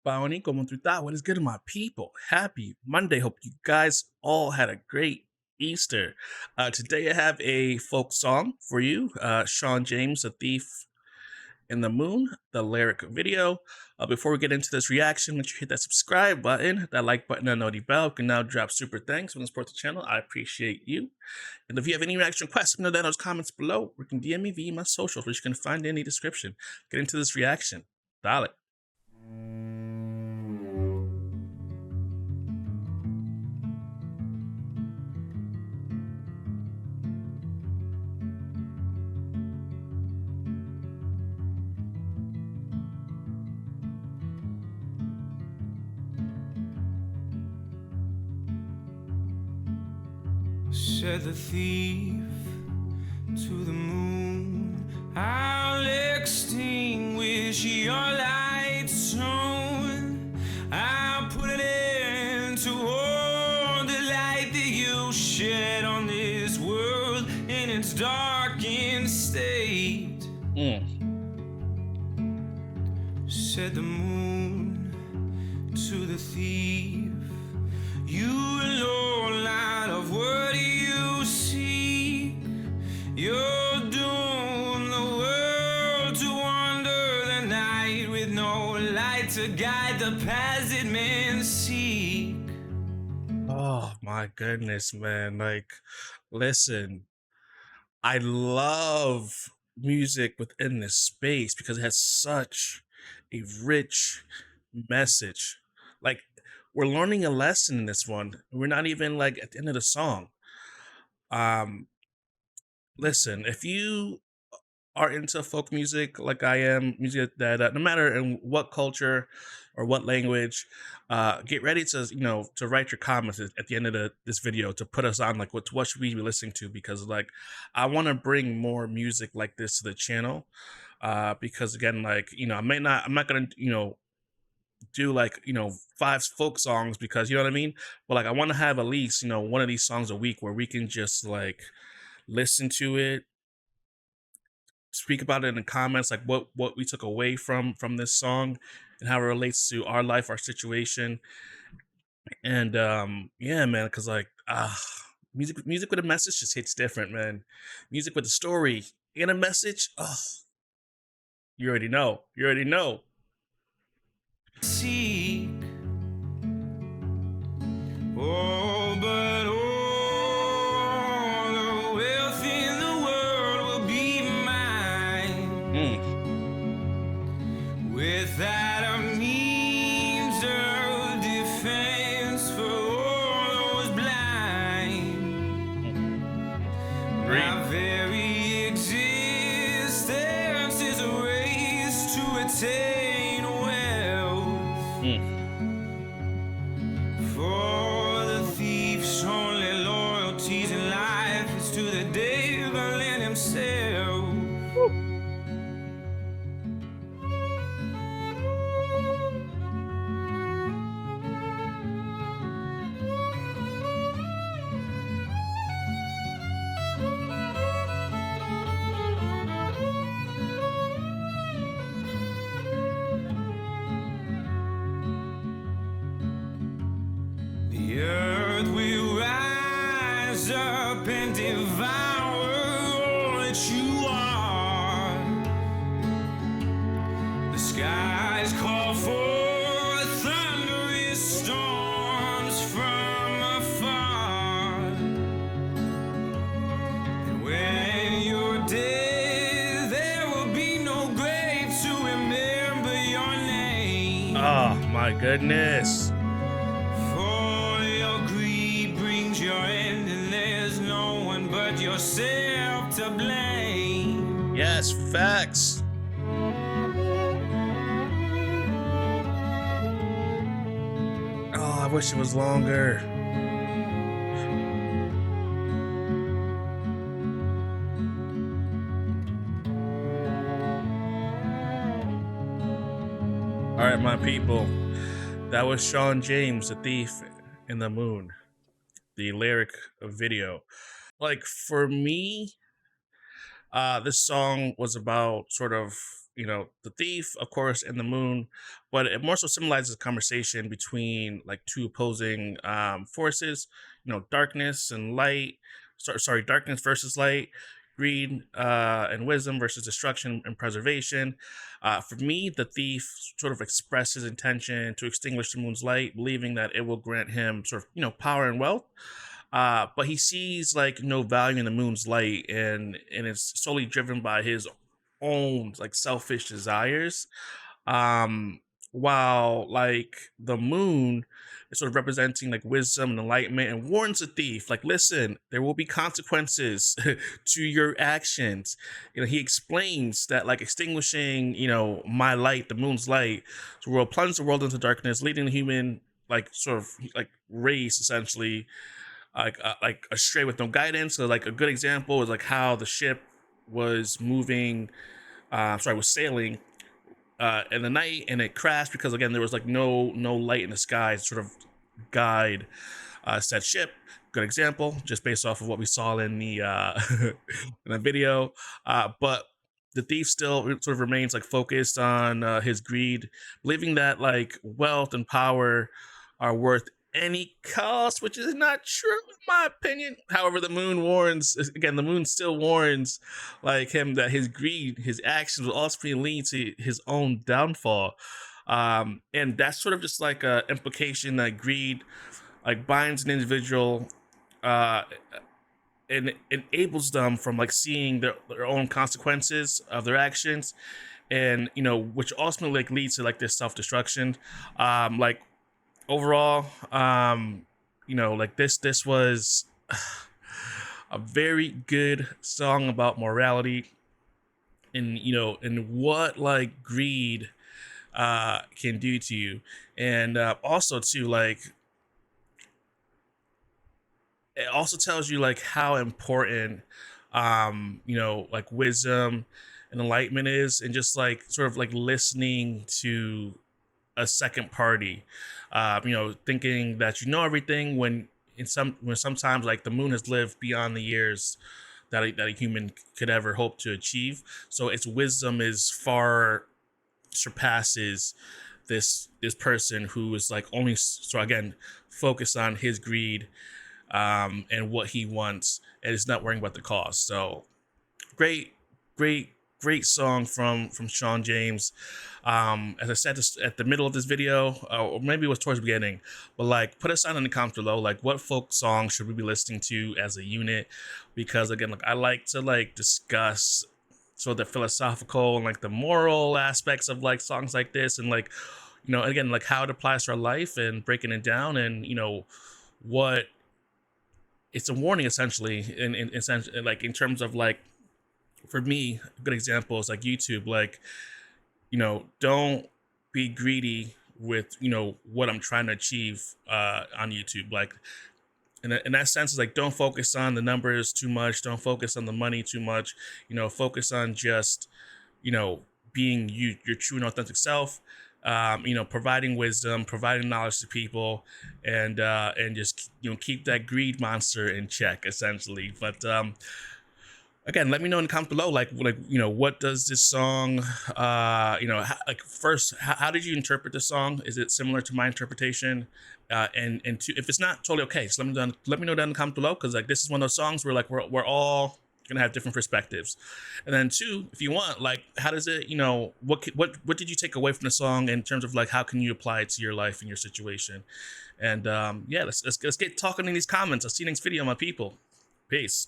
Bounty, como tu tá? What is good, my people? Happy Monday. Hope you guys all had a great Easter. Today I have a folk song for you. Shawn James, "A Thief in the Moon," the lyric video. Before we get into this reaction, make sure you hit that subscribe button, that like button, and noty bell. You can now drop super thanks when you support the channel. I appreciate you. And if you have any reaction requests, let me know that in those comments below. Or you can DM me via my socials, which you can find in the description. Get into this reaction. Dale. Said the thief to the moon, "I'll extinguish your light soon. I'll put an end to all the light that you shed on this world in its darkened state." Said the moon to the thief, "You know light of what you seek. You're doomed the world to wander the night with no light to guide the paths that men seek." Oh my goodness, man. Like, listen, I love music within this space because it has such a rich message. Like, we're learning a lesson in this one. We're not even like at the end of the song. Um, Listen, if you are into folk music like I am, music that no matter in what culture or what language, get ready to to write your comments at the end of this video to put us on like what should we be listening to, because like I want to bring more music like this to the channel, because again, like I'm not gonna do like five folk songs, because you know what I mean, but like I want to have at least one of these songs a week where we can just like listen to it, speak about it in the comments, like what we took away from this song and how it relates to our life, our situation. And yeah, man, because like music with a message just hits different, man. Music with a story and a message, oh, you already know. Seek. Oh, but all the wealth in the world will be mine without a means of defense for all those blind. My very existence is a race to attain wealth. For the thief's only loyalties in life is to the devil and himself. The earth will rise up and devour all that you are. The skies call for thunderous storms from afar. And when you're dead, there will be no grave to remember your name. Oh my goodness. Your end, and there's no one but yourself to blame. Yes, facts. Oh, I wish it was longer. All right, my people, that was Shawn James, "The Thief in the Moon," the lyric video. Like, for me, this song was about sort of the thief, of course, and the moon, but it more so symbolizes a conversation between like two opposing forces, darkness and light. Sorry, darkness versus light, greed and wisdom versus destruction and preservation. For me, the thief sort of expresses his intention to extinguish the moon's light, believing that it will grant him sort of, power and wealth. But he sees like no value in the moon's light, and it's solely driven by his own like selfish desires. Um, while like the moon is sort of representing like wisdom and enlightenment, and warns the thief, like, listen, there will be consequences to your actions. He explains that like extinguishing, my light, the moon's light, so will plunge the world into darkness, leading the human like sort of like race essentially like astray with no guidance. So like a good example is like how the ship was moving, was sailing in the night, and it crashed because again there was like no light in the sky to sort of guide said ship. Good example, just based off of what we saw in the in the video. But the thief still sort of remains like focused on his greed, believing that like wealth and power are worth any cost, which is not true in my opinion. However, the moon warns again. The moon still warns like him that his greed, his actions will ultimately lead to his own downfall. And that's sort of just like a implication that greed like binds an individual uh and enables them from like seeing their own consequences of their actions, and which ultimately like leads to like this self-destruction. Like overall, like this was a very good song about morality, and and what like greed can do to you, and also too like it also tells you like how important like wisdom and enlightenment is, and just like sort of like listening to a second party, thinking that you know everything, when sometimes like the moon has lived beyond the years that a human could ever hope to achieve. So its wisdom is far surpasses this person who is like only so again focused on his greed and what he wants, and is not worrying about the cost. So great, great, great song from Shawn James. As I said this at the middle of this video, or maybe it was towards the beginning, but like put us down in the comments below, like what folk song should we be listening to as a unit? Because again, like I like to like discuss sort of the philosophical and like the moral aspects of like songs like this, and like again like how it applies to our life, and breaking it down, and what it's a warning essentially essentially like in terms of like, for me a good example is like YouTube, like don't be greedy with what I'm trying to achieve on YouTube. Like in that sense, is like don't focus on the numbers too much, don't focus on the money too much, focus on just you know being your true and authentic self, providing wisdom, providing knowledge to people, and just keep that greed monster in check essentially. But again, let me know in the comments below, like what does this song like first, how did you interpret the song? Is it similar to my interpretation? And two, if it's not, totally okay, so let me know down in the comments below, because like this is one of those songs where like we're all gonna have different perspectives. And then two, if you want, like how does it, what did you take away from the song in terms of like how can you apply it to your life and your situation? And yeah, let's get talking in these comments. I'll see you next video, my people. Peace.